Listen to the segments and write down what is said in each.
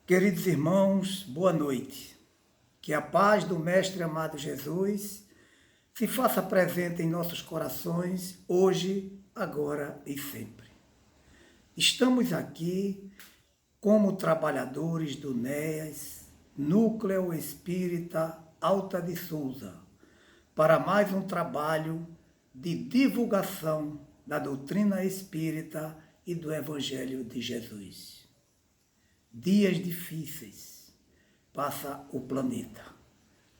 Queridos irmãos, boa noite. Que a paz do Mestre amado Jesus se faça presente em nossos corações, hoje, agora e sempre. Estamos aqui como trabalhadores do NEAS, Núcleo Espírita Alta de Souza, para mais um trabalho de divulgação da doutrina espírita e do Evangelho de Jesus. Dias difíceis passa o planeta,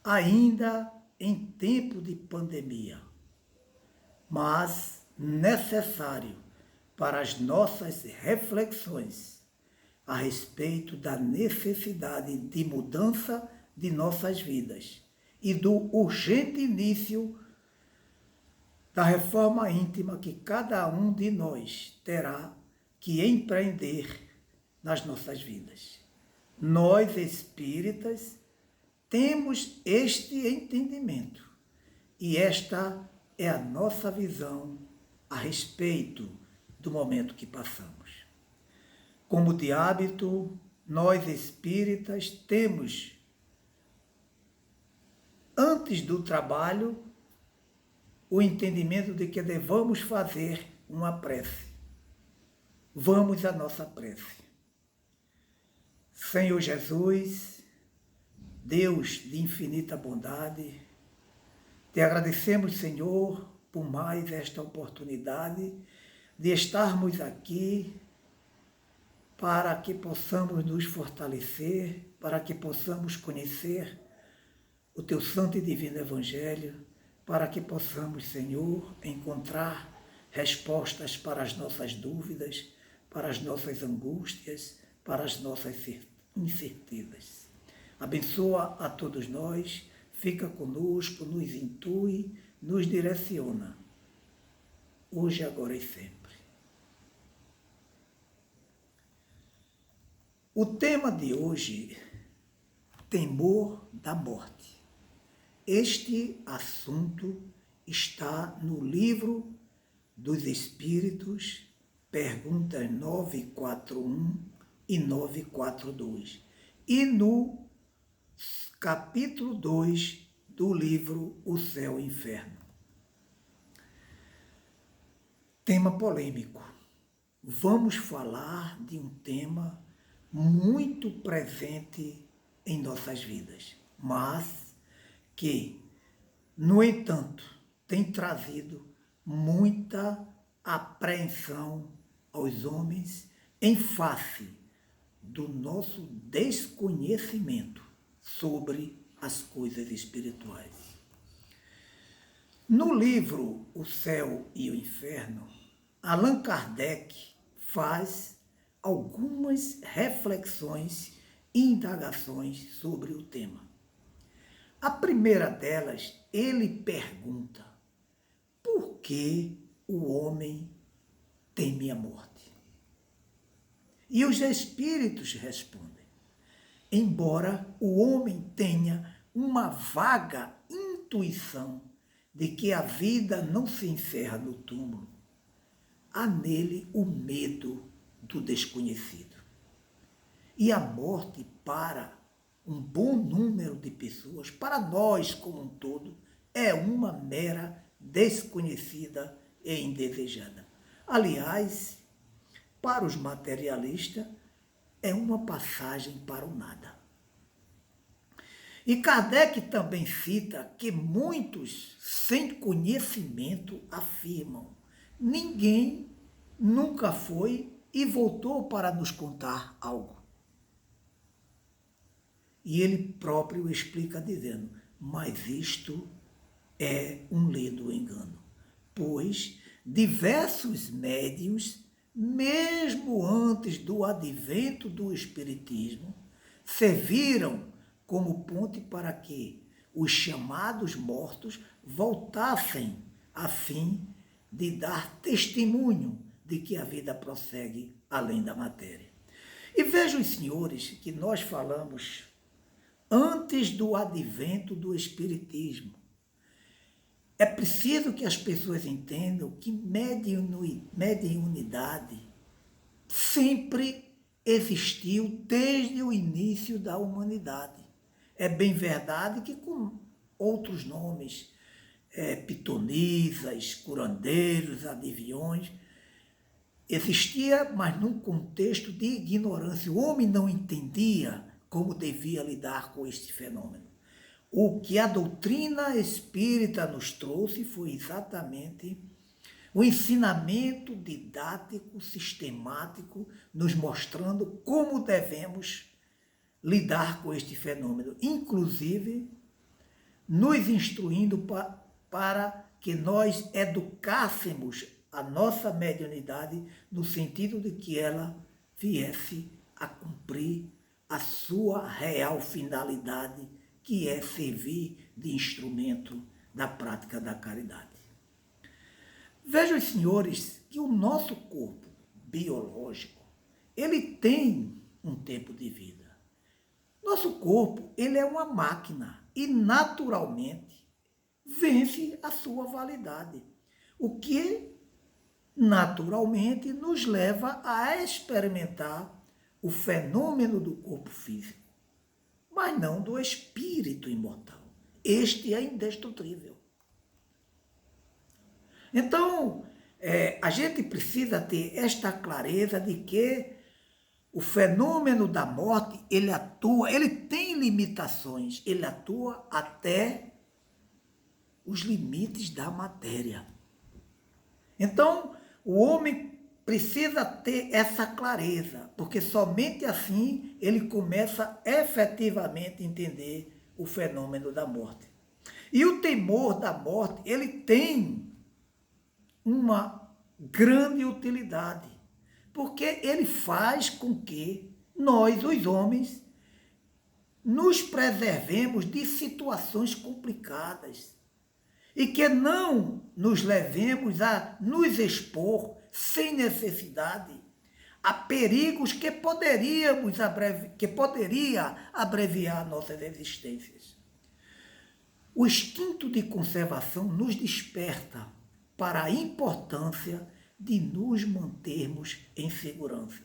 ainda em tempo de pandemia, mas necessário para as nossas reflexões a respeito da necessidade de mudança de nossas vidas e do urgente início da reforma íntima que cada um de nós terá que empreender nas nossas vidas. Nós, espíritas, temos este entendimento e esta é a nossa visão a respeito do momento que passamos. Como de hábito, nós, espíritas, temos, antes do trabalho, o entendimento de que devamos fazer uma prece. Vamos à nossa prece. Senhor Jesus, Deus de infinita bondade, te agradecemos, Senhor, por mais esta oportunidade de estarmos aqui para que possamos nos fortalecer, para que possamos conhecer o teu santo e divino Evangelho, para que possamos, Senhor, encontrar respostas para as nossas dúvidas, para as nossas angústias, para as nossas incertezas. Abençoa a todos nós, fica conosco, nos intui, nos direciona, hoje, agora e sempre. O tema de hoje, temor da morte. Este assunto está no Livro dos Espíritos, perguntas 941 e 942, e no capítulo 2 do livro O Céu e o Inferno. Tema polêmico. Vamos falar de um tema muito presente em nossas vidas, mas que, no entanto, tem trazido muita apreensão aos homens em face do nosso desconhecimento sobre as coisas espirituais. No livro O Céu e o Inferno, Allan Kardec faz algumas reflexões e indagações sobre o tema. A primeira delas, ele pergunta: por que o homem teme a morte? E os espíritos respondem: embora o homem tenha uma vaga intuição de que a vida não se encerra no túmulo, há nele o medo do desconhecido. E a morte, para um bom número de pessoas, para nós como um todo, é uma mera desconhecida e indesejada. Aliás, para os materialistas, é uma passagem para o nada. E Kardec também cita que muitos, sem conhecimento, afirmam: ninguém nunca foi e voltou para nos contar algo. E ele próprio explica dizendo: mas isto é um ledo engano, pois diversos médiuns, mesmo antes do advento do Espiritismo, serviram como ponte para que os chamados mortos voltassem a fim de dar testemunho de que a vida prossegue além da matéria. E vejam, senhores, que nós falamos antes do advento do Espiritismo. É preciso que as pessoas entendam que mediunidade sempre existiu desde o início da humanidade. É bem verdade que com outros nomes, pitonisas, curandeiros, adivinhões, existia, mas num contexto de ignorância. O homem não entendia como devia lidar com este fenômeno. O que a doutrina espírita nos trouxe foi exatamente o ensinamento didático, sistemático, nos mostrando como devemos lidar com este fenômeno, inclusive nos instruindo para que nós educássemos a nossa mediunidade no sentido de que ela viesse a cumprir a sua real finalidade, que é servir de instrumento da prática da caridade. Vejam, senhores, que o nosso corpo biológico, ele tem um tempo de vida. Nosso corpo, ele é uma máquina e naturalmente vence a sua validade, o que naturalmente nos leva a experimentar o fenômeno do corpo físico, mas não do espírito imortal. Este é indestrutível. Então, a gente precisa ter esta clareza de que o fenômeno da morte, ele atua, ele tem limitações, ele atua até os limites da matéria. Então, o homem precisa ter essa clareza, porque somente assim ele começa efetivamente a entender o fenômeno da morte. E o temor da morte, ele tem uma grande utilidade, porque ele faz com que nós, os homens, nos preservemos de situações complicadas e que não nos levemos a nos expor sem necessidade a perigos que poderia abreviar nossas existências. O instinto de conservação nos desperta para a importância de nos mantermos em segurança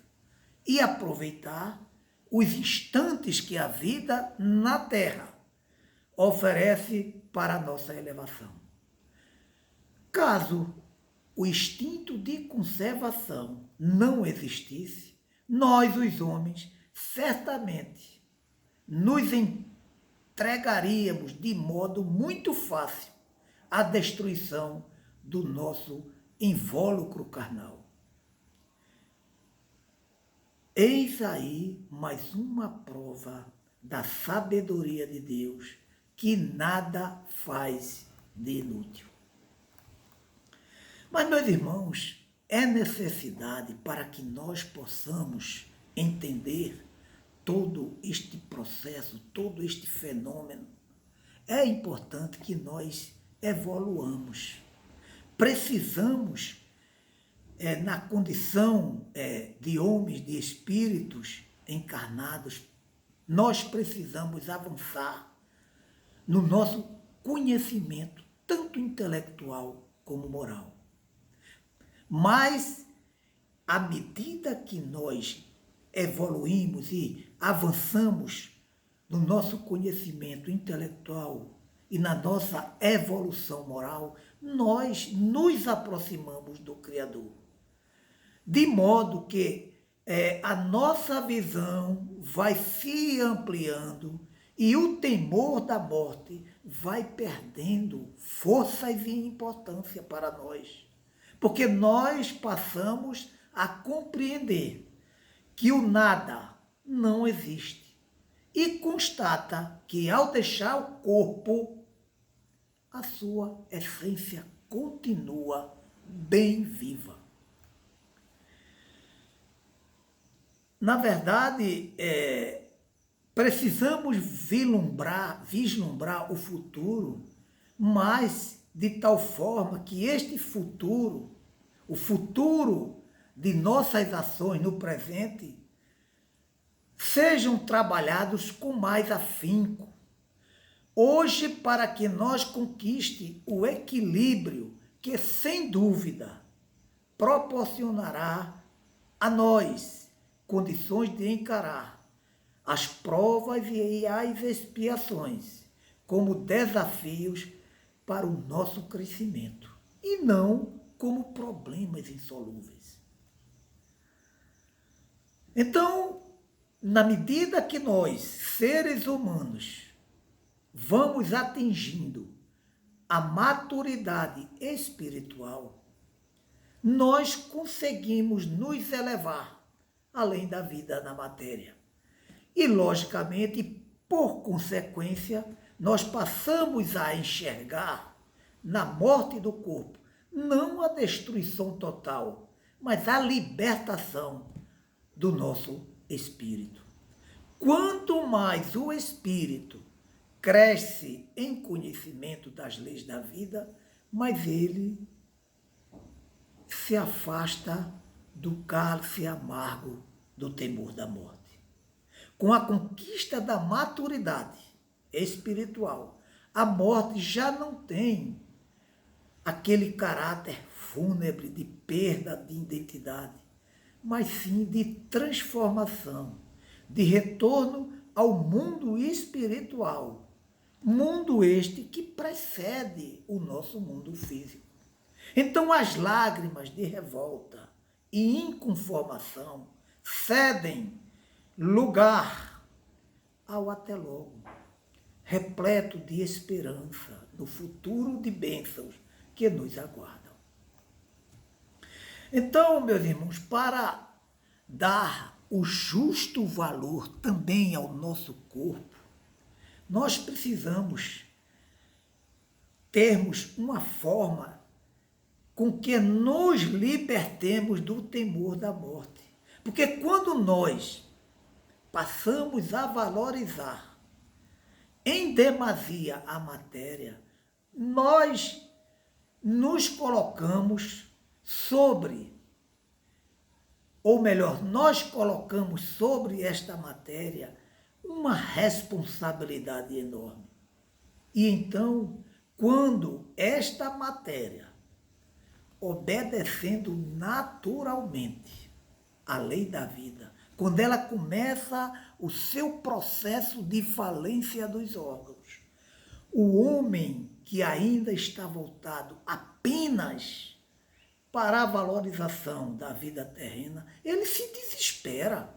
e aproveitar os instantes que a vida na Terra oferece para a nossa elevação. Caso o instinto de conservação não existisse, nós, os homens, certamente nos entregaríamos de modo muito fácil à destruição do nosso invólucro carnal. Eis aí mais uma prova da sabedoria de Deus, que nada faz de inútil. Mas, meus irmãos, é necessidade para que nós possamos entender todo este processo, todo este fenômeno. É importante que nós evoluamos. Precisamos, na condição de homens, de espíritos encarnados, nós precisamos avançar no nosso conhecimento, tanto intelectual como moral. Mas, à medida que nós evoluímos e avançamos no nosso conhecimento intelectual e na nossa evolução moral, nós nos aproximamos do Criador. De modo que a nossa visão vai se ampliando e o temor da morte vai perdendo forças e importância para nós. Porque nós passamos a compreender que o nada não existe e constata que ao deixar o corpo, a sua essência continua bem viva. Na verdade, precisamos vislumbrar o futuro, mas de tal forma que este futuro, o futuro de nossas ações no presente, sejam trabalhados com mais afinco. Hoje, para que nós conquiste o equilíbrio que, sem dúvida, proporcionará a nós condições de encarar as provas e as expiações como desafios para o nosso crescimento e não como problemas insolúveis. Então, na medida que nós, seres humanos, vamos atingindo a maturidade espiritual, nós conseguimos nos elevar além da vida na matéria. E, logicamente, por consequência, nós passamos a enxergar na morte do corpo não a destruição total, mas a libertação do nosso espírito. Quanto mais o espírito cresce em conhecimento das leis da vida, mais ele se afasta do cálice amargo do temor da morte. Com a conquista da maturidade espiritual, a morte já não tem aquele caráter fúnebre de perda de identidade, mas sim de transformação, de retorno ao mundo espiritual, mundo este que precede o nosso mundo físico. Então as lágrimas de revolta e inconformação cedem lugar ao até logo, repleto de esperança no futuro de bênçãos que nos aguardam. Então, meus irmãos, para dar o justo valor também ao nosso corpo, nós precisamos termos uma forma com que nos libertemos do temor da morte. Porque quando nós passamos a valorizar em demasia a matéria, nós nos colocamos sobre, ou melhor, nós colocamos sobre esta matéria uma responsabilidade enorme. E então, quando esta matéria, obedecendo naturalmente a lei da vida, quando ela começa o seu processo de falência dos órgãos, o homem que ainda está voltado apenas para a valorização da vida terrena, ele se desespera,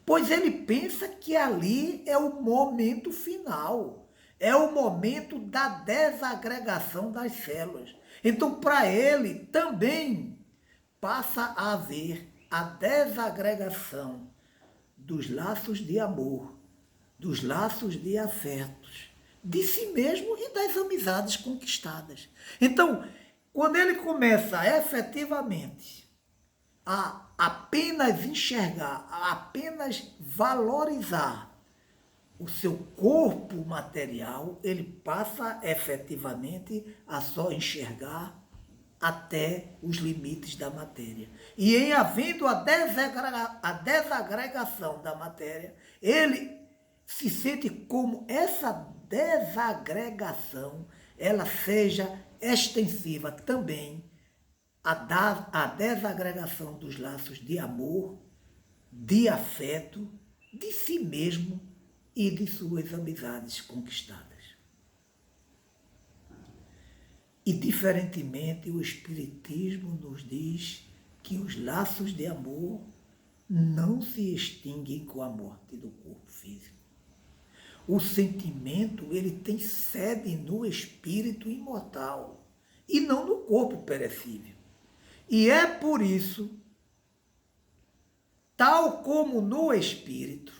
pois ele pensa que ali é o momento final, é o momento da desagregação das células. Então, para ele, também passa a haver a desagregação dos laços de amor, dos laços de afetos, de si mesmo e das amizades conquistadas. Então, quando ele começa efetivamente a apenas enxergar, a apenas valorizar o seu corpo material, ele passa efetivamente a só enxergar até os limites da matéria. E em havendo a desagregação da matéria, ele se sente como essa desagregação, ela seja extensiva também à desagregação dos laços de amor, de afeto, de si mesmo e de suas amizades conquistadas. E, diferentemente, o Espiritismo nos diz que os laços de amor não se extinguem com a morte do corpo físico. O sentimento, ele tem sede no espírito imortal e não no corpo perecível. E é por isso, tal como no espírito,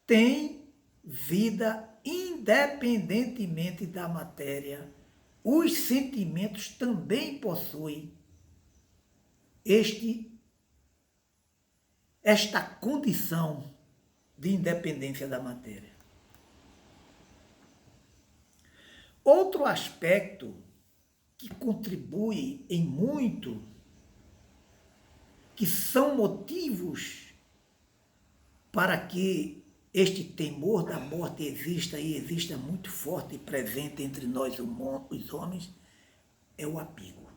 tem vida independentemente da matéria, os sentimentos também possuem esta condição de independência da matéria. Outro aspecto que contribui em muito, que são motivos para que este temor da morte exista e exista muito forte e presente entre nós, os homens, é o apego.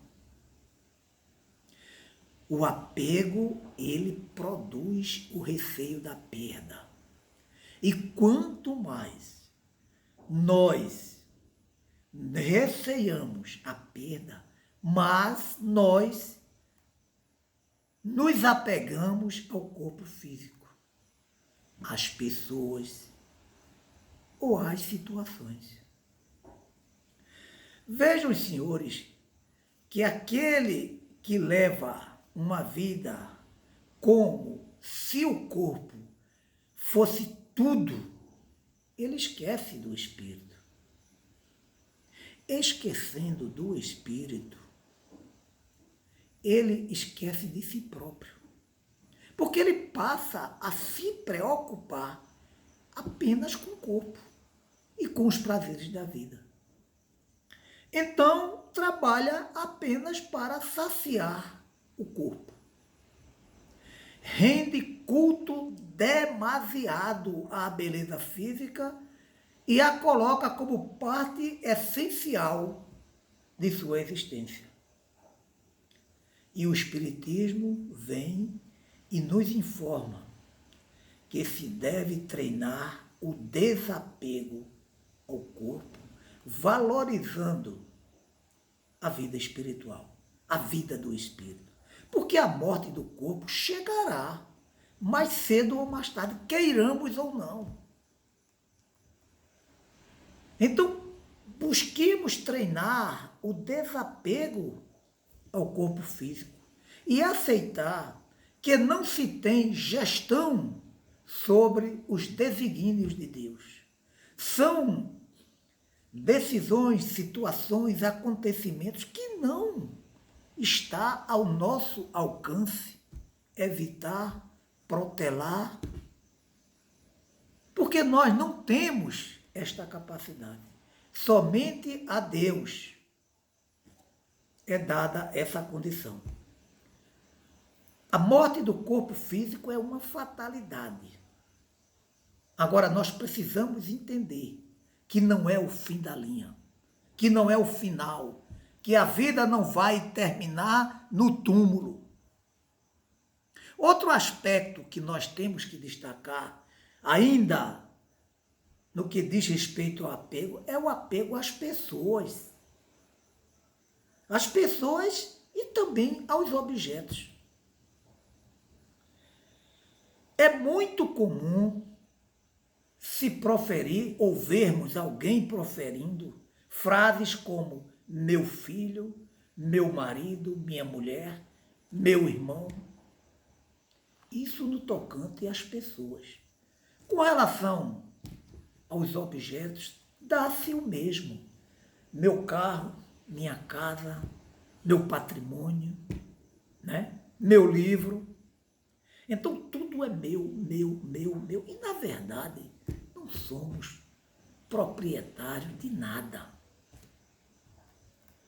O apego, ele produz o receio da perda. E quanto mais nós receiamos a perda, mais nós nos apegamos ao corpo físico, às pessoas ou às situações. Vejam, os senhores, que aquele que leva uma vida como se o corpo fosse tudo, ele esquece do espírito. Esquecendo do espírito, ele esquece de si próprio. Porque ele passa a se preocupar apenas com o corpo e com os prazeres da vida. Então, trabalha apenas para saciar o corpo. Rende culto demasiado à beleza física e a coloca como parte essencial de sua existência. E o Espiritismo vem e nos informa que se deve treinar o desapego ao corpo, valorizando a vida espiritual, a vida do espírito. Porque a morte do corpo chegará mais cedo ou mais tarde, queiramos ou não. Então, busquemos treinar o desapego ao corpo físico e aceitar que não se tem gestão sobre os desígnios de Deus. São decisões, situações, acontecimentos que não está ao nosso alcance evitar, protelar, porque nós não temos esta capacidade. Somente a Deus é dada essa condição. A morte do corpo físico é uma fatalidade. Agora, nós precisamos entender que não é o fim da linha, que não é o final, que a vida não vai terminar no túmulo. Outro aspecto que nós temos que destacar, ainda no que diz respeito ao apego, é o apego às pessoas. Às pessoas e também aos objetos. É muito comum se proferir ou vermos alguém proferindo frases como meu filho, meu marido, minha mulher, meu irmão. Isso no tocante às pessoas. Com relação aos objetos, dá-se o mesmo. Meu carro, minha casa, meu patrimônio, né? Meu livro. Então, tudo é meu, meu, meu, meu. E, na verdade, não somos proprietários de nada.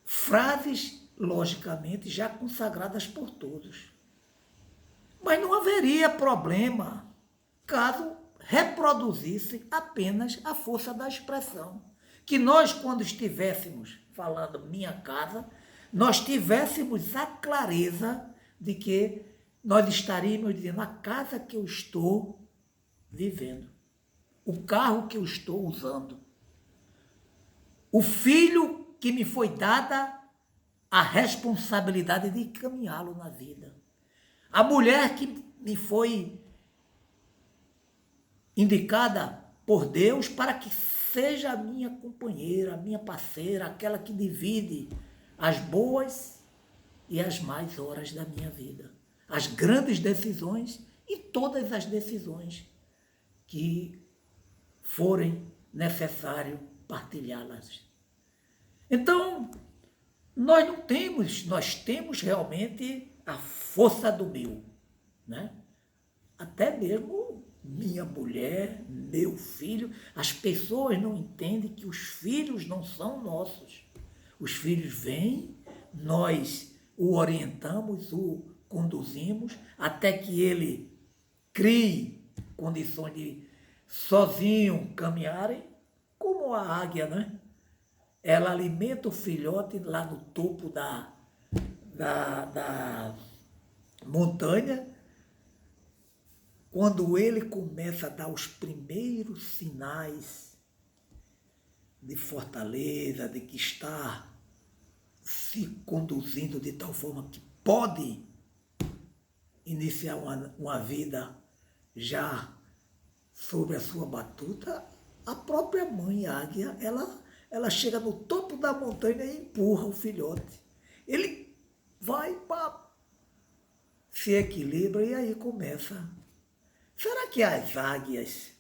Frases, logicamente, já consagradas por todos. Mas não haveria problema caso reproduzisse apenas a força da expressão. Que nós, quando estivéssemos falando minha casa, nós tivéssemos a clareza de que nós estaríamos dizendo a casa que eu estou vivendo, o carro que eu estou usando, o filho que me foi dada a responsabilidade de encaminhá-lo na vida, a mulher que me foi indicada por Deus para que seja a minha companheira, a minha parceira, aquela que divide as boas e as más horas da minha vida, as grandes decisões e todas as decisões que forem necessário partilhá-las. Então, nós temos realmente a força do meu, né? Até mesmo minha mulher, meu filho, as pessoas não entendem que os filhos não são nossos. Os filhos vêm, nós o orientamos, o conduzimos, até que ele crie condições de sozinho caminharem, como a águia, né? Ela alimenta o filhote lá no topo montanha, quando ele começa a dar os primeiros sinais de fortaleza, de que está se conduzindo de tal forma que pode iniciar uma vida já sobre a sua batuta, a própria mãe águia, ela chega no topo da montanha e empurra o filhote. Ele vai, se equilibra e aí começa. Será que as águias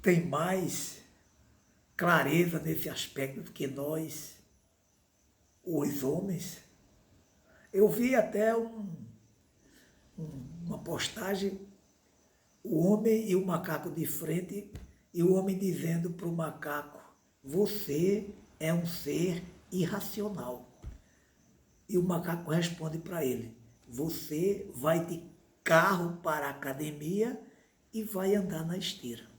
têm mais clareza nesse aspecto do que nós, os homens? Eu vi até uma postagem, o homem e o macaco de frente, e o homem dizendo para o macaco: você é um ser irracional. E o macaco responde para ele: você vai de carro para a academia e vai andar na esteira.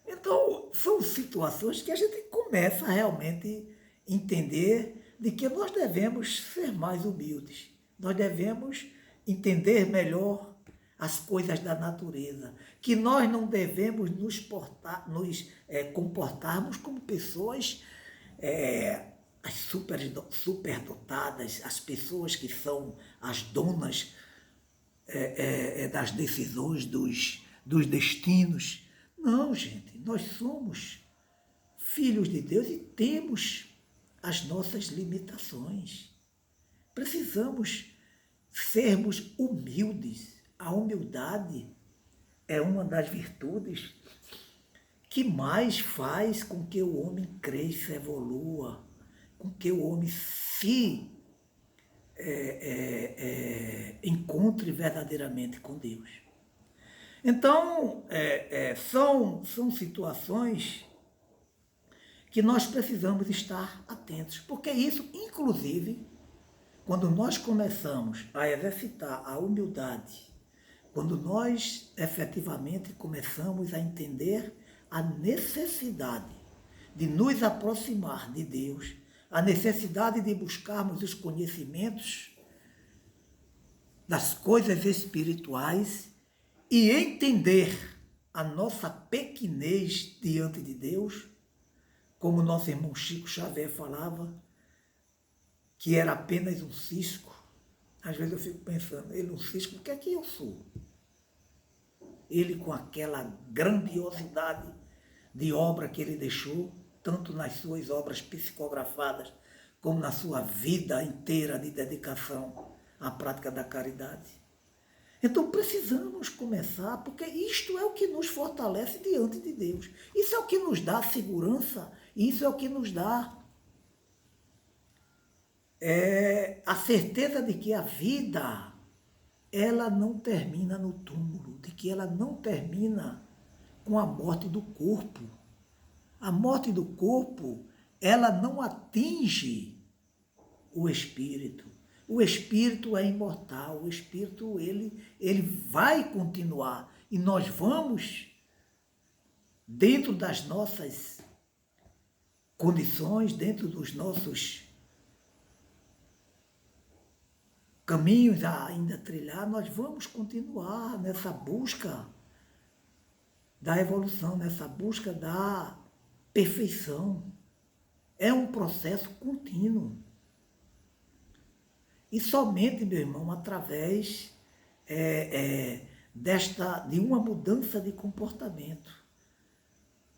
Então, são situações que a gente começa a realmente entender de que nós devemos ser mais humildes. Nós devemos entender melhor as coisas da natureza, que nós não devemos nos comportarmos como pessoas as superdotadas, as pessoas que são as donas das decisões, dos destinos. Não, gente, nós somos filhos de Deus e temos as nossas limitações. Precisamos sermos humildes. A humildade é uma das virtudes que mais faz com que o homem cresça, evolua, com que o homem se encontre verdadeiramente com Deus. Então, são situações que nós precisamos estar atentos, porque isso, inclusive, quando nós começamos a exercitar a humildade, quando nós efetivamente começamos a entender a necessidade de nos aproximar de Deus, a necessidade de buscarmos os conhecimentos das coisas espirituais e entender a nossa pequenez diante de Deus, como nosso irmão Chico Xavier falava, que era apenas um cisco. Às vezes eu fico pensando, ele um cisco, o que é que eu sou? Ele com aquela grandiosidade de obra que ele deixou, tanto nas suas obras psicografadas, como na sua vida inteira de dedicação à prática da caridade. Então precisamos começar, porque isto é o que nos fortalece diante de Deus. Isso é o que nos dá segurança, isso é o que nos dá a certeza de que a vida, ela não termina no túmulo, de que ela não termina com a morte do corpo. A morte do corpo, ela não atinge o espírito. O espírito é imortal, o espírito ele vai continuar e nós vamos, dentro das nossas condições, dentro dos nossos caminhos a ainda trilhar, nós vamos continuar nessa busca da evolução, nessa busca da perfeição. É um processo contínuo. E somente, meu irmão, através de uma mudança de comportamento,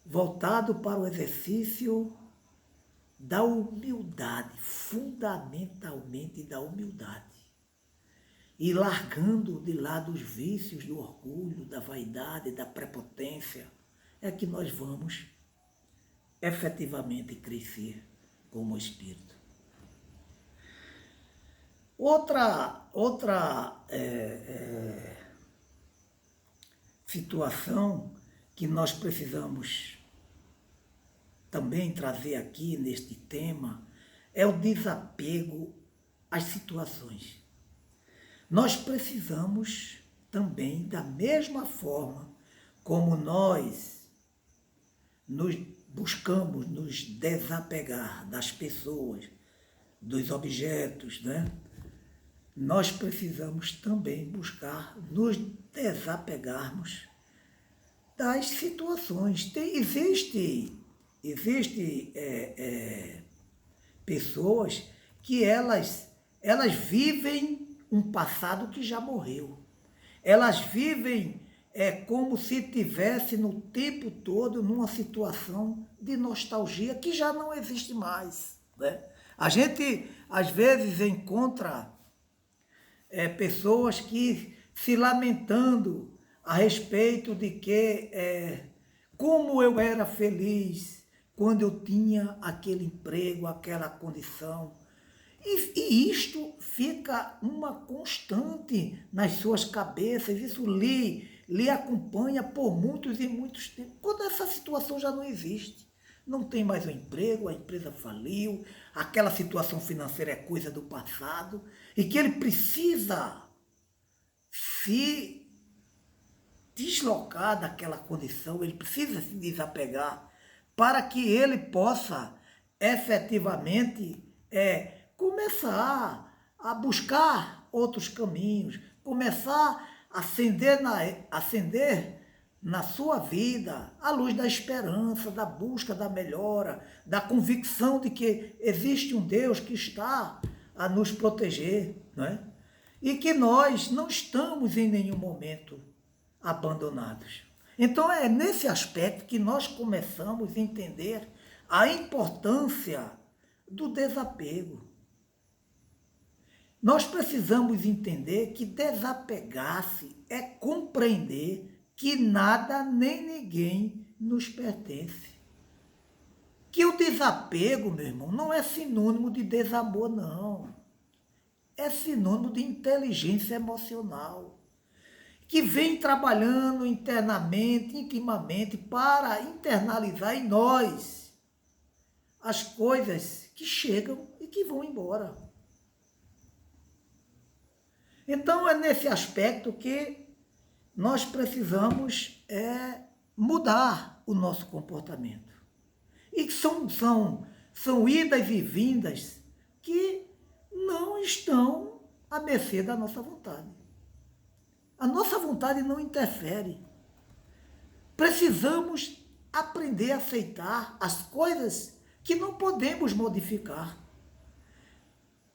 voltado para o exercício da humildade, fundamentalmente da humildade. E largando de lado os vícios do orgulho, da vaidade, da prepotência, é que nós vamos efetivamente crescer como espírito. Outra situação que nós precisamos também trazer aqui neste tema é o desapego às situações. Nós precisamos também, da mesma forma como nós buscamos nos desapegar das pessoas, dos objetos, né? nós precisamos também buscar nos desapegarmos das situações. Existe pessoas que elas vivem um passado que já morreu. Elas vivem como se tivesse no tempo todo numa situação de nostalgia que já não existe mais, né? A gente, às vezes, encontra pessoas que se lamentando a respeito de que como eu era feliz quando eu tinha aquele emprego, aquela condição. E isto fica uma constante nas suas cabeças, isso lhe acompanha por muitos e muitos tempos. Quando essa situação já não existe, não tem mais o emprego, a empresa faliu, aquela situação financeira é coisa do passado, e que ele precisa se deslocar daquela condição, ele precisa se desapegar para que ele possa efetivamente começar a buscar outros caminhos, começar a acender na sua vida a luz da esperança, da busca da melhora, da convicção de que existe um Deus que está a nos proteger, não é? E que nós não estamos em nenhum momento abandonados. Então é nesse aspecto que nós começamos a entender a importância do desapego. Nós precisamos entender que desapegar-se é compreender que nada nem ninguém nos pertence. Que o desapego, meu irmão, não é sinônimo de desamor, não. É sinônimo de inteligência emocional, que vem trabalhando internamente, intimamente, para internalizar em nós as coisas que chegam e que vão embora. Então, é nesse aspecto que nós precisamos mudar o nosso comportamento. E são idas e vindas que não estão à mercê da nossa vontade. A nossa vontade não interfere. Precisamos aprender a aceitar as coisas que não podemos modificar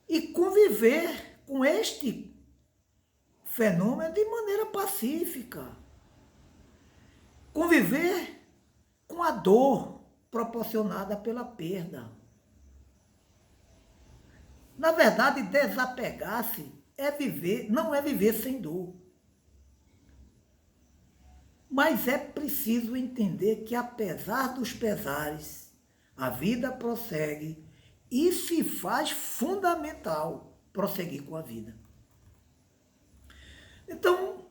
e conviver com este fenômeno de maneira pacífica. Conviver com a dor proporcionada pela perda. Na verdade, desapegar-se não é viver sem dor. Mas é preciso entender que, apesar dos pesares, a vida prossegue e se faz fundamental prosseguir com a vida. Então,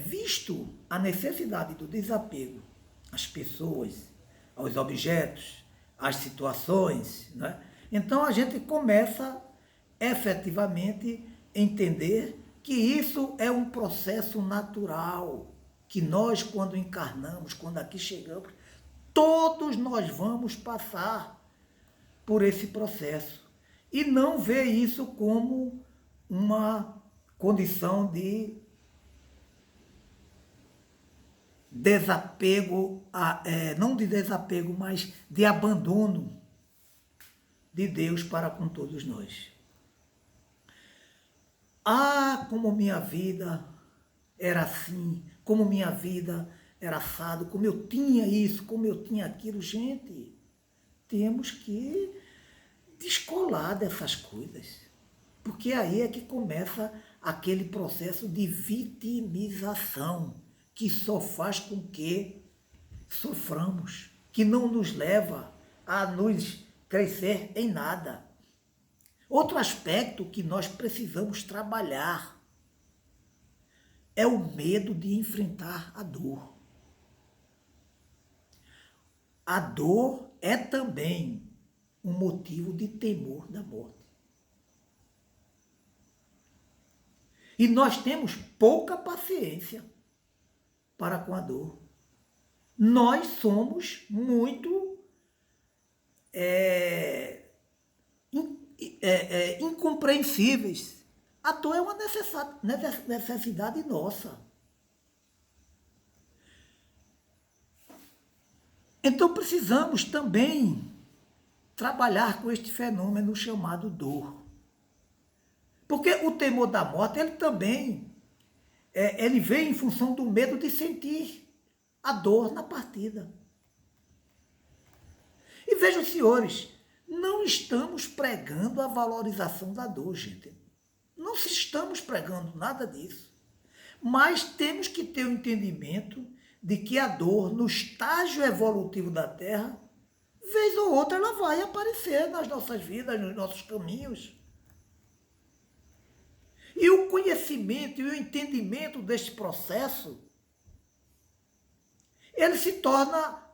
visto a necessidade do desapego às pessoas, aos objetos, às situações, né? Então a gente começa efetivamente a entender que isso é um processo natural, que nós, quando encarnamos, quando aqui chegamos, todos nós vamos passar por esse processo. E não ver isso como uma condição de desapego, não de desapego, mas de abandono de Deus para com todos nós. Ah, como minha vida era assim, como minha vida era assado, como eu tinha isso, como eu tinha aquilo. Gente, temos que descolar dessas coisas, porque aí é que começa aquele processo de vitimização, que só faz com que soframos, que não nos leva a nos crescer em nada. Outro aspecto que nós precisamos trabalhar é o medo de enfrentar a dor. A dor é também um motivo de temor da morte. E nós temos pouca paciência para com a dor. Nós somos muito incompreensíveis A dor é uma necessidade nossa. Então precisamos também trabalhar com este fenômeno chamado dor. Porque o temor da morte, ele também ele vem em função do medo de sentir a dor na partida. E vejam, senhores, não estamos pregando a valorização da dor, gente. Não estamos pregando nada disso. Mas temos que ter o entendimento de que a dor, no estágio evolutivo da Terra, vez ou outra ela vai aparecer nas nossas vidas, nos nossos caminhos. E o conhecimento e o entendimento deste processo, ele se torna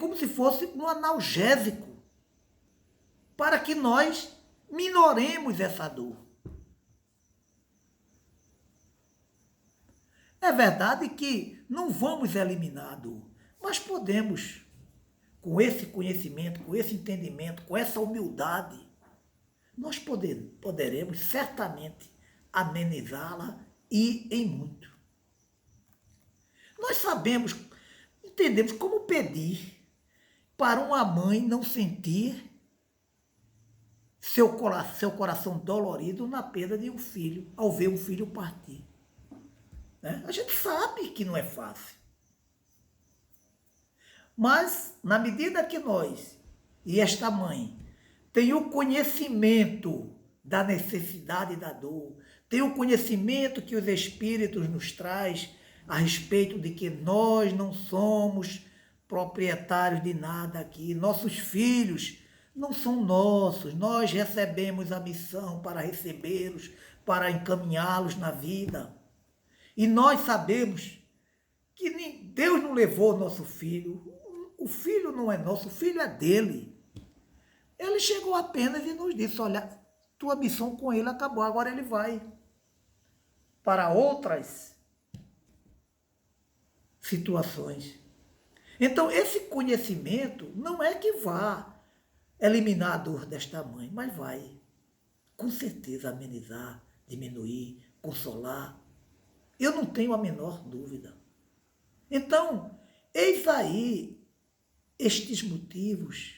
como se fosse um analgésico para que nós minoremos essa dor. É verdade que não vamos eliminar a dor, mas podemos, com esse conhecimento, com esse entendimento, com essa humildade, nós poderemos certamente amenizá-la e em muito. Nós entendemos como pedir para uma mãe não sentir seu coração dolorido na perda de um filho, ao ver um filho partir. Né? A gente sabe que não é fácil. Mas, na medida que nós e esta mãe tem o conhecimento da necessidade da dor, tem o conhecimento que os Espíritos nos traz a respeito de que nós não somos proprietários de nada aqui, nossos filhos não são nossos, nós recebemos a missão para recebê-los, para encaminhá-los na vida. E nós sabemos que Deus não levou nosso filho, o filho não é nosso, o filho é dele. Ele chegou apenas e nos disse, olha, tua missão com ele acabou, agora ele vai para outras situações. Então, esse conhecimento não é que vá eliminar a dor desta mãe, mas vai, com certeza, amenizar, diminuir, consolar. Eu não tenho a menor dúvida. Então, eis aí estes motivos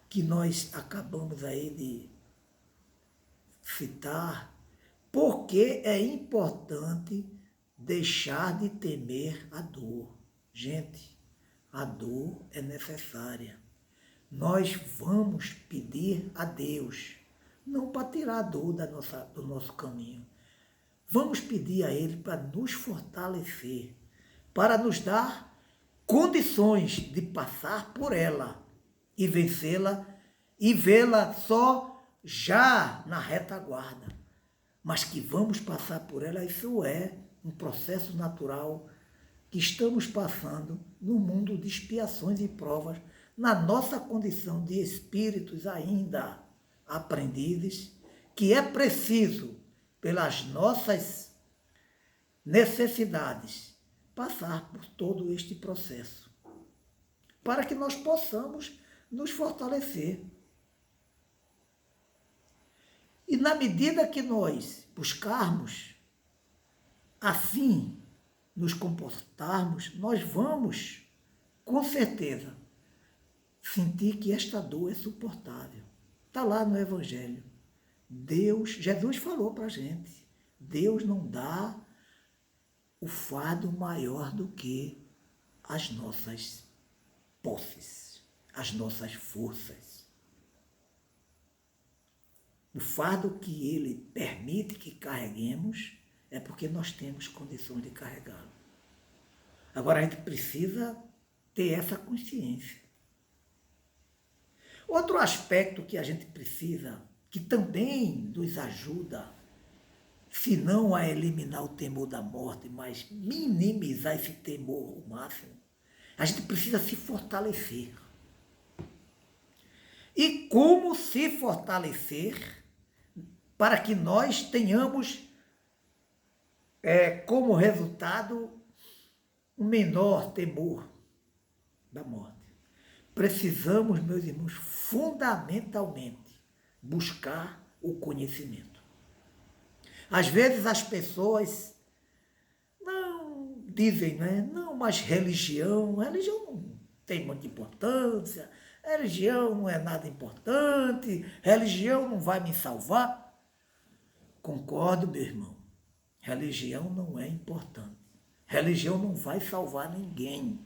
que nós acabamos aí de citar, porque é importante deixar de temer a dor. Gente, a dor é necessária. Nós vamos pedir a Deus, não para tirar a dor do nosso caminho. Vamos pedir a Ele para nos fortalecer, para nos dar condições de passar por ela e vencê-la e vê-la só já na retaguarda. Mas que vamos passar por ela, isso é um processo natural que estamos passando no mundo de expiações e provas, na nossa condição de espíritos ainda aprendizes, que é preciso, pelas nossas necessidades, passar por todo este processo, para que nós possamos nos fortalecer. E na medida que nós buscarmos assim nos comportarmos, nós vamos, com certeza, sentir que esta dor é suportável. Está lá no Evangelho. Jesus falou para a gente, Deus não dá o fardo maior do que as nossas posses, as nossas forças. O fardo que Ele permite que carreguemos é porque nós temos condições de carregá-lo. Agora a gente precisa ter essa consciência. Outro aspecto que a gente precisa, que também nos ajuda, se não a eliminar o temor da morte, mas minimizar esse temor ao máximo, a gente precisa se fortalecer. E como se fortalecer para que nós tenhamos como resultado um menor temor da morte? Precisamos, meus irmãos, fundamentalmente buscar o conhecimento. Às vezes as pessoas não dizem, né? Não, mas religião não tem muita importância, religião não é nada importante, religião não vai me salvar. Concordo, meu irmão. Religião não é importante. Religião não vai salvar ninguém.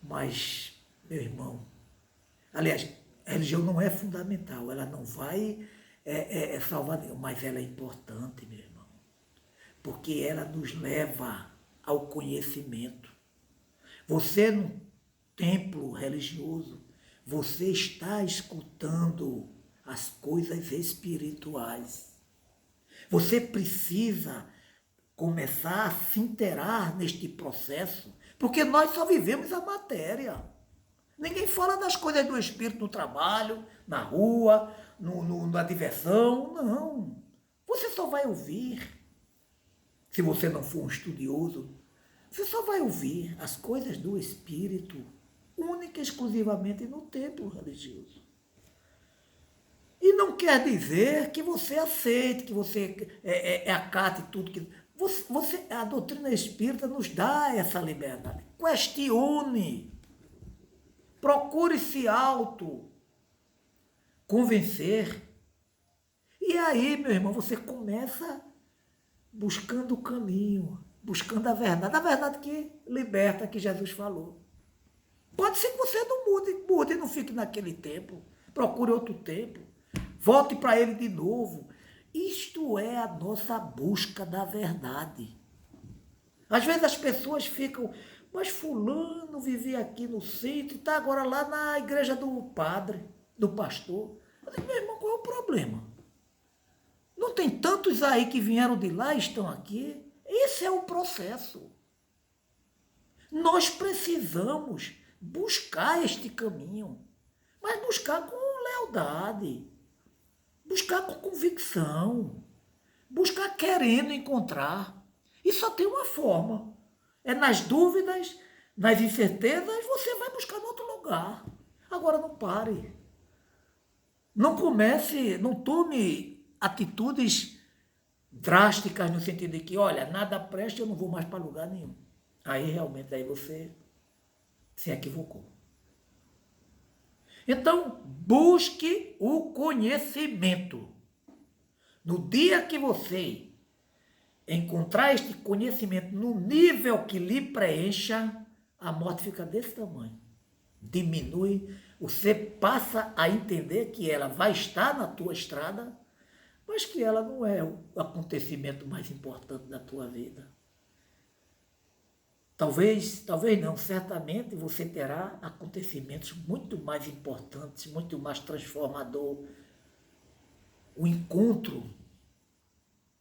Mas, meu irmão, aliás, religião não é fundamental, ela não vai salvar ninguém, mas ela é importante, meu irmão, porque ela nos leva ao conhecimento. Você, num templo religioso, você está escutando as coisas espirituais. Você precisa começar a se inteirar neste processo, porque nós só vivemos a matéria. Ninguém fala das coisas do espírito no trabalho, na rua, na diversão, não. Você só vai ouvir, se você não for um estudioso, você só vai ouvir as coisas do espírito, única e exclusivamente no templo religioso. E não quer dizer que você aceite, que você acate tudo que... a doutrina espírita nos dá essa liberdade. Questione. Procure se convencer. E aí, meu irmão, você começa buscando o caminho, buscando a verdade que liberta, que Jesus falou. Pode ser que você não mude e não fique naquele tempo. Procure outro tempo. Volte para ele de novo. Isto é a nossa busca da verdade. Às vezes as pessoas ficam, mas fulano vivia aqui no centro e está agora lá na igreja do padre, do pastor. Eu digo, meu irmão, qual é o problema? Não tem tantos aí que vieram de lá e estão aqui? Esse é o processo. Nós precisamos buscar este caminho, mas buscar com lealdade, buscar com convicção, buscar querendo encontrar. E só tem uma forma. É nas dúvidas, nas incertezas, você vai buscar em outro lugar. Agora não pare. Não comece, não tome atitudes drásticas no sentido de que, olha, nada presta, eu não vou mais para lugar nenhum. Aí realmente aí você se equivocou. Então, busque o conhecimento. No dia que você encontrar este conhecimento no nível que lhe preencha, a morte fica desse tamanho. Diminui, você passa a entender que ela vai estar na tua estrada, mas que ela não é o acontecimento mais importante da tua vida. Talvez não, certamente você terá acontecimentos muito mais importantes, muito mais transformador. O encontro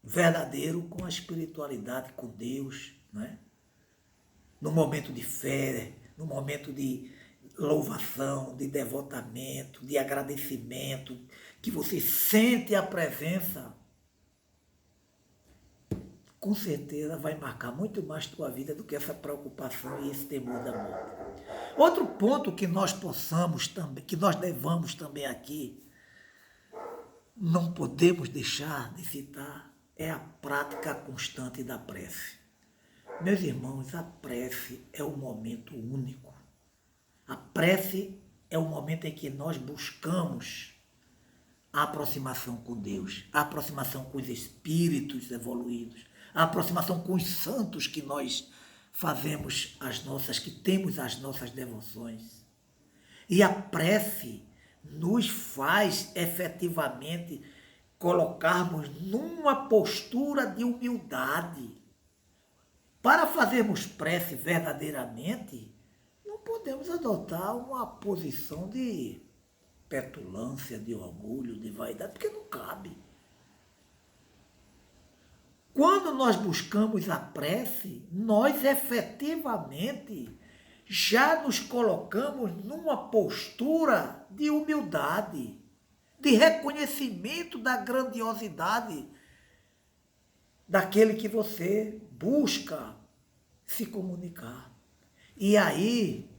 verdadeiro com a espiritualidade, com Deus, né? No momento de fé, no momento de louvação, de devotamento, de agradecimento, que você sente a presença, com certeza vai marcar muito mais tua vida do que essa preocupação e esse temor da morte. Outro ponto que nós possamos também, que nós devamos também aqui, não podemos deixar de citar, é a prática constante da prece. Meus irmãos, a prece é um momento único. A prece é o momento em que nós buscamos a aproximação com Deus, a aproximação com os espíritos evoluídos, a aproximação com os santos que nós fazemos que temos as nossas devoções. E a prece nos faz efetivamente colocarmos numa postura de humildade. Para fazermos prece verdadeiramente, não podemos adotar uma posição de petulância, de orgulho, de vaidade, porque não cabe. Quando nós buscamos a prece, nós efetivamente já nos colocamos numa postura de humildade, de reconhecimento da grandiosidade daquele que você busca se comunicar. E aí,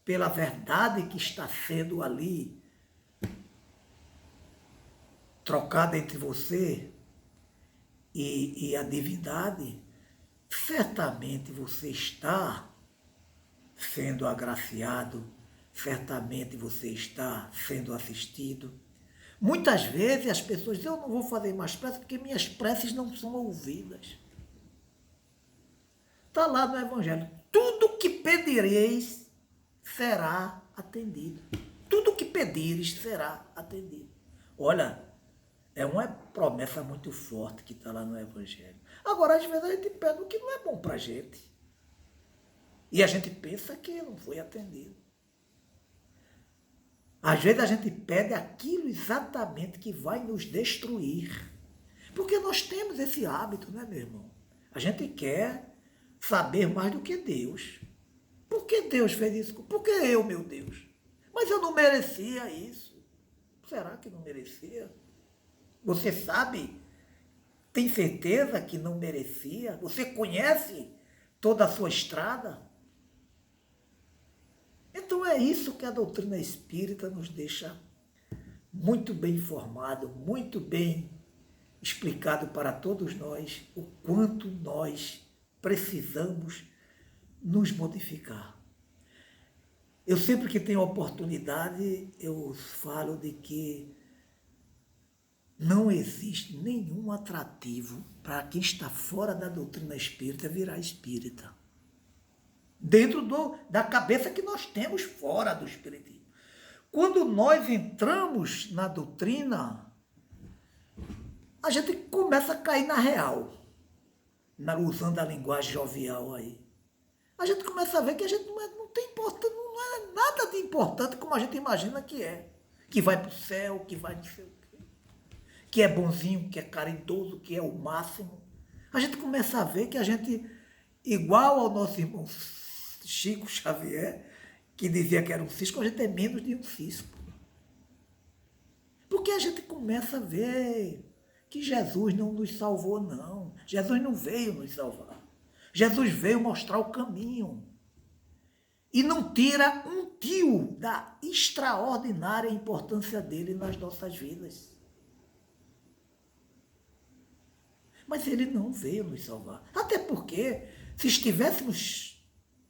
pela verdade que está sendo ali trocada entre você, e a divindade, certamente você está sendo agraciado, certamente você está sendo assistido. Muitas vezes as pessoas dizem, eu não vou fazer mais prece porque minhas preces não são ouvidas. Está lá no Evangelho. Tudo que pedireis será atendido. Tudo que pedires será atendido. Olha, é uma promessa muito forte que está lá no Evangelho. Agora, às vezes a gente pede o que não é bom para a gente. E a gente pensa que não foi atendido. Às vezes a gente pede aquilo exatamente que vai nos destruir. Porque nós temos esse hábito, né, meu irmão? A gente quer saber mais do que Deus. Por que Deus fez isso? Por que eu, meu Deus? Mas eu não merecia isso. Será que não merecia? Você sabe? Tem certeza que não merecia? Você conhece toda a sua estrada? Então é isso que a doutrina espírita nos deixa muito bem informado, muito bem explicado para todos nós, o quanto nós precisamos nos modificar. Eu sempre que tenho oportunidade, eu falo de que não existe nenhum atrativo para quem está fora da doutrina espírita virar espírita. Dentro da cabeça que nós temos fora do espiritismo. Quando nós entramos na doutrina, a gente começa a cair na real, usando a linguagem jovial aí. A gente começa a ver que a gente não tem importância, não é nada de importante como a gente imagina que é. Que vai para o céu, que vai não sei o quê. Que é bonzinho, que é caridoso, que é o máximo. A gente começa a ver que a gente, igual ao nosso irmão Chico Xavier, que dizia que era um cisco, a gente é menos de um cisco. Porque a gente começa a ver que Jesus não nos salvou, não. Jesus não veio nos salvar. Jesus veio mostrar o caminho. E não tira um tio da extraordinária importância dele nas nossas vidas. Mas ele não veio nos salvar. Até porque, se estivéssemos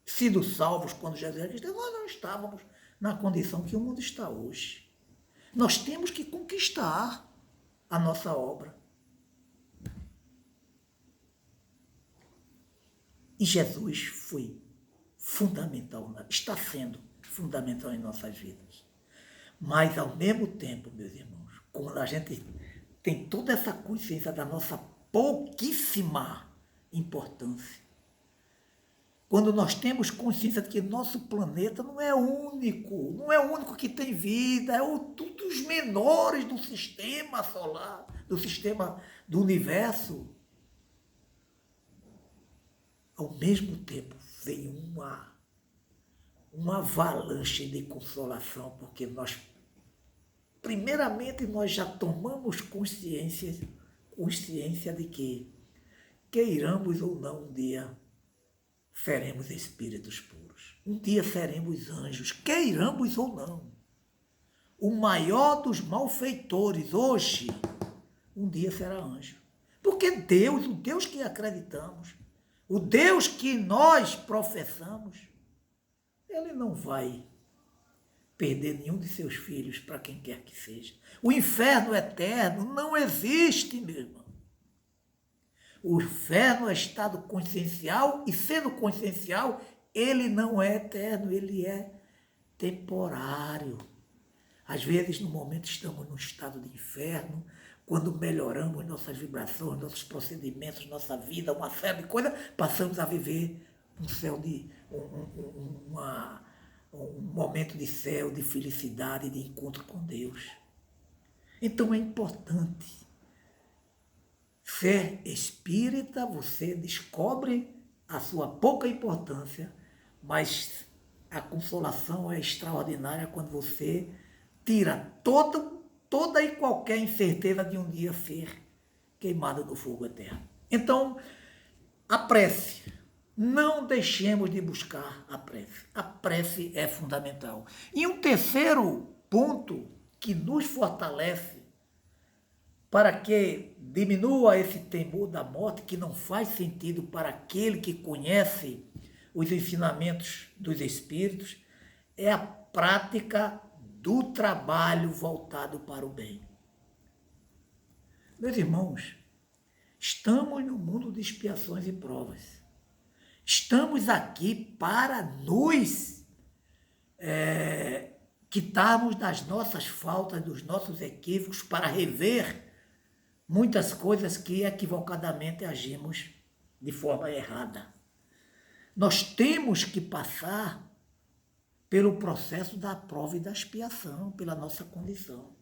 sido salvos quando Jesus existia, nós não estávamos na condição que o mundo está hoje. Nós temos que conquistar a nossa obra. E Jesus foi fundamental, está sendo fundamental em nossas vidas. Mas, ao mesmo tempo, meus irmãos, quando a gente tem toda essa consciência da nossa pouquíssima importância, quando nós temos consciência de que nosso planeta não é o único que tem vida, é um dos menores do sistema solar, do sistema do universo. Ao mesmo tempo, vem uma avalanche de consolação, porque primeiramente, nós já tomamos consciência de que, queiramos ou não, um dia seremos espíritos puros. Um dia seremos anjos, queiramos ou não. O maior dos malfeitores hoje, um dia será anjo. Porque Deus, o Deus que acreditamos, o Deus que nós professamos, ele não vai perder nenhum de seus filhos para quem quer que seja. O inferno eterno não existe, meu irmão. O inferno é estado consciencial e, sendo consciencial, ele não é eterno, ele é temporário. Às vezes, no momento, estamos num estado de inferno, quando melhoramos nossas vibrações, nossos procedimentos, nossa vida, uma série de coisas, passamos a viver um céu de um momento de céu, de felicidade, de encontro com Deus. Então é importante. Ser espírita, você descobre a sua pouca importância, mas a consolação é extraordinária quando você tira toda e qualquer incerteza de um dia ser queimado no fogo eterno. Então, a prece. Não deixemos de buscar a prece. A prece é fundamental. E um terceiro ponto que nos fortalece para que diminua esse temor da morte, que não faz sentido para aquele que conhece os ensinamentos dos Espíritos, é a prática do trabalho voltado para o bem. Meus irmãos, estamos no mundo de expiações e provas. Estamos aqui para nos quitarmos das nossas faltas, dos nossos equívocos, para rever muitas coisas que equivocadamente agimos de forma errada. Nós temos que passar pelo processo da prova e da expiação, pela nossa condição.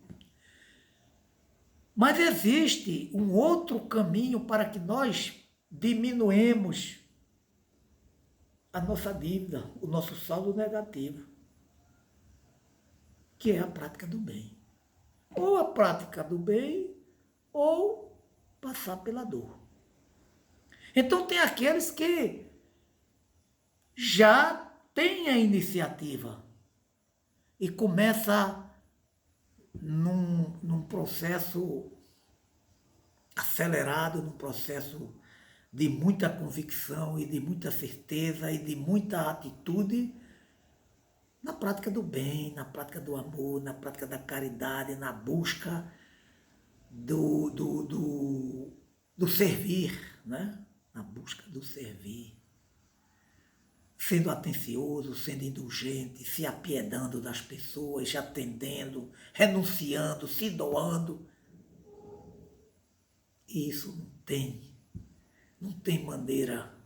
Mas existe um outro caminho para que nós diminuemos a nossa dívida, o nosso saldo negativo, que é a prática do bem. Ou a prática do bem, ou passar pela dor. Então tem aqueles que já têm a iniciativa e começa num processo acelerado, num processo de muita convicção e de muita certeza e de muita atitude na prática do bem, na prática do amor, na prática da caridade, na busca do servir, né? Na busca do servir, sendo atencioso, sendo indulgente, se apiedando das pessoas, atendendo, renunciando, se doando. E isso não tem maneira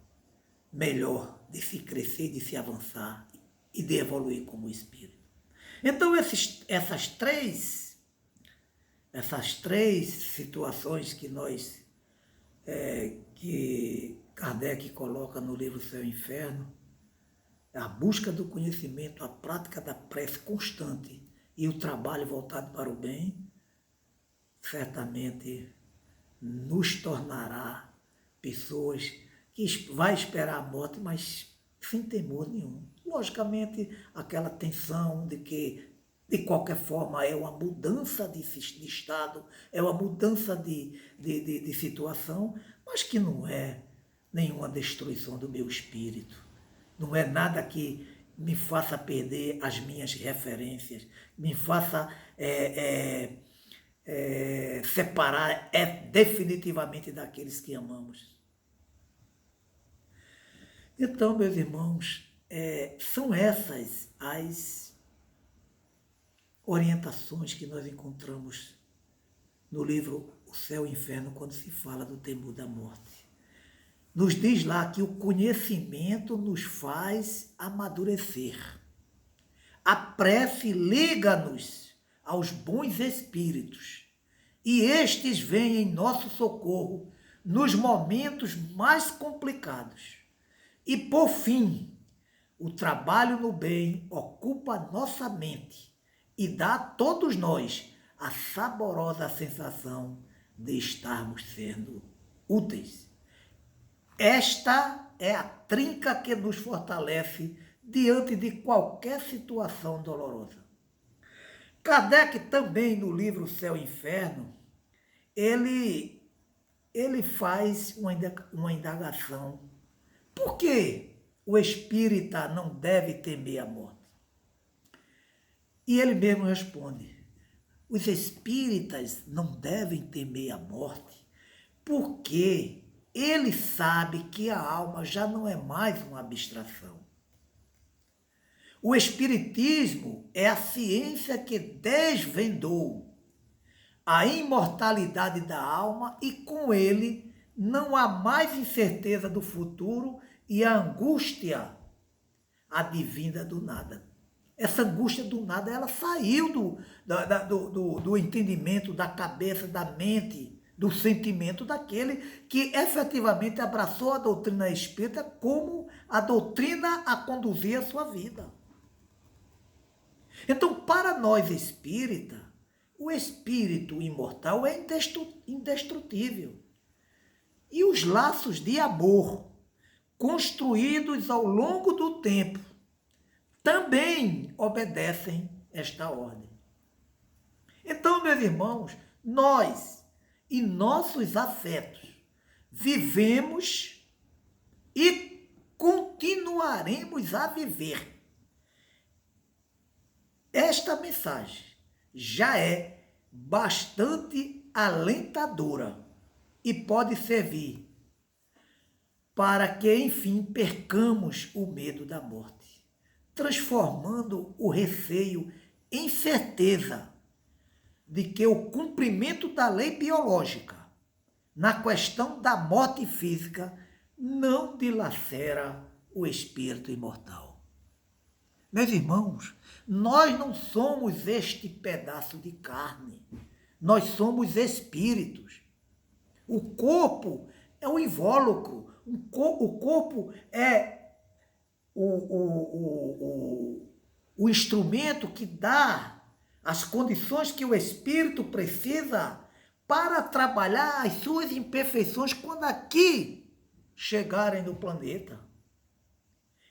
melhor de se crescer, de se avançar e de evoluir como espírito. Então essas três situações que Kardec coloca no livro Céu e Inferno, a busca do conhecimento, a prática da prece constante e o trabalho voltado para o bem, certamente nos tornará pessoas que vai esperar a morte, mas sem temor nenhum. Logicamente, aquela tensão de que, de qualquer forma, é uma mudança de estado, é uma mudança de situação, mas que não é nenhuma destruição do meu espírito. Não é nada que me faça perder as minhas referências, me faça separar definitivamente daqueles que amamos. Então, meus irmãos, são essas as orientações que nós encontramos no livro O Céu e o Inferno, quando se fala do temor da morte. Nos diz lá que o conhecimento nos faz amadurecer. A prece liga-nos aos bons espíritos e estes vêm em nosso socorro nos momentos mais complicados. E, por fim, o trabalho no bem ocupa nossa mente e dá a todos nós a saborosa sensação de estarmos sendo úteis. Esta é a trinca que nos fortalece diante de qualquer situação dolorosa. Kardec também, no livro Céu e Inferno, ele faz uma indagação. Por que o espírita não deve temer a morte? E ele mesmo responde: os espíritas não devem temer a morte porque ele sabe que a alma já não é mais uma abstração. O espiritismo é a ciência que desvendou a imortalidade da alma e com ele não há mais incerteza do futuro e a angústia advinda do nada. Essa angústia do nada, ela saiu do entendimento, da cabeça, da mente, do sentimento daquele que efetivamente abraçou a doutrina espírita como a doutrina a conduzir a sua vida. Então, para nós espírita, o espírito imortal é indestrutível. E os laços de amor construídos ao longo do tempo também obedecem esta ordem. Então, meus irmãos, nós e nossos afetos. Vivemos e continuaremos a viver. Esta mensagem já é bastante alentadora e pode servir para que, enfim, percamos o medo da morte, transformando o receio em certeza de que o cumprimento da lei biológica na questão da morte física não dilacera o espírito imortal. Meus irmãos, nós não somos este pedaço de carne, nós somos espíritos. O corpo é o invólucro, o corpo é o instrumento que dá as condições que o espírito precisa para trabalhar as suas imperfeições quando aqui chegarem no planeta.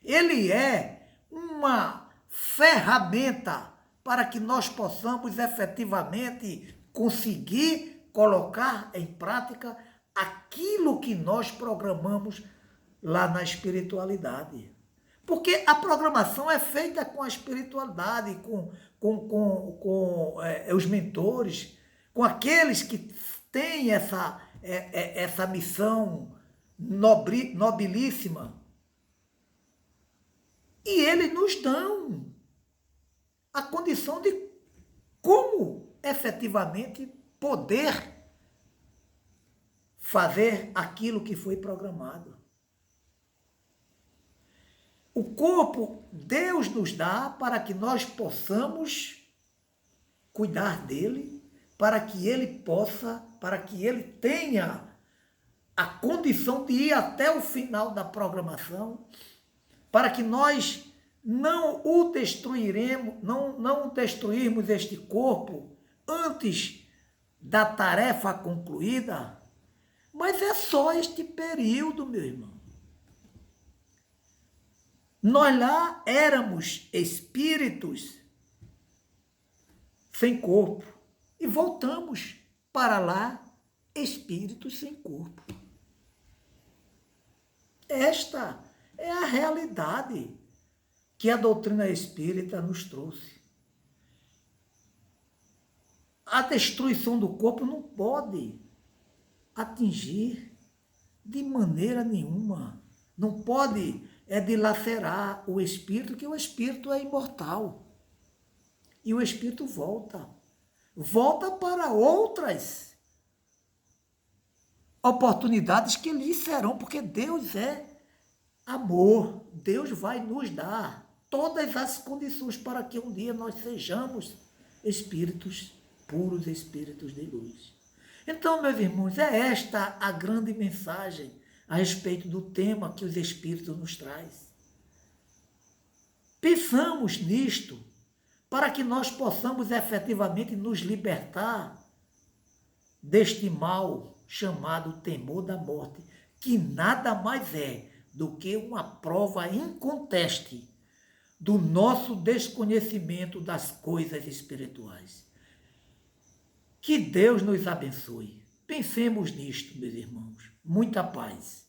Ele é uma ferramenta para que nós possamos efetivamente conseguir colocar em prática aquilo que nós programamos lá na espiritualidade. Porque a programação é feita com a espiritualidade, com os mentores, com aqueles que têm essa missão nobilíssima. E eles nos dão a condição de como efetivamente poder fazer aquilo que foi programado. O corpo Deus nos dá para que nós possamos cuidar dele, para que ele tenha a condição de ir até o final da programação, para que nós não destruirmos este corpo antes da tarefa concluída. Mas é só este período, meu irmão. Nós lá éramos espíritos sem corpo e voltamos para lá espíritos sem corpo. Esta é a realidade que a doutrina espírita nos trouxe. A destruição do corpo não pode atingir de maneira nenhuma. Não pode dilacerar o espírito, que o espírito é imortal. E o espírito volta para outras oportunidades que lhe serão, porque Deus é amor. Deus vai nos dar todas as condições para que um dia nós sejamos espíritos puros, espíritos de luz. Então, meus irmãos, é esta a grande mensagem a respeito do tema que os espíritos nos traz. Pensamos nisto para que nós possamos efetivamente nos libertar deste mal chamado temor da morte, que nada mais é do que uma prova inconteste do nosso desconhecimento das coisas espirituais. Que Deus nos abençoe. Pensemos nisto, meus irmãos. Muita paz.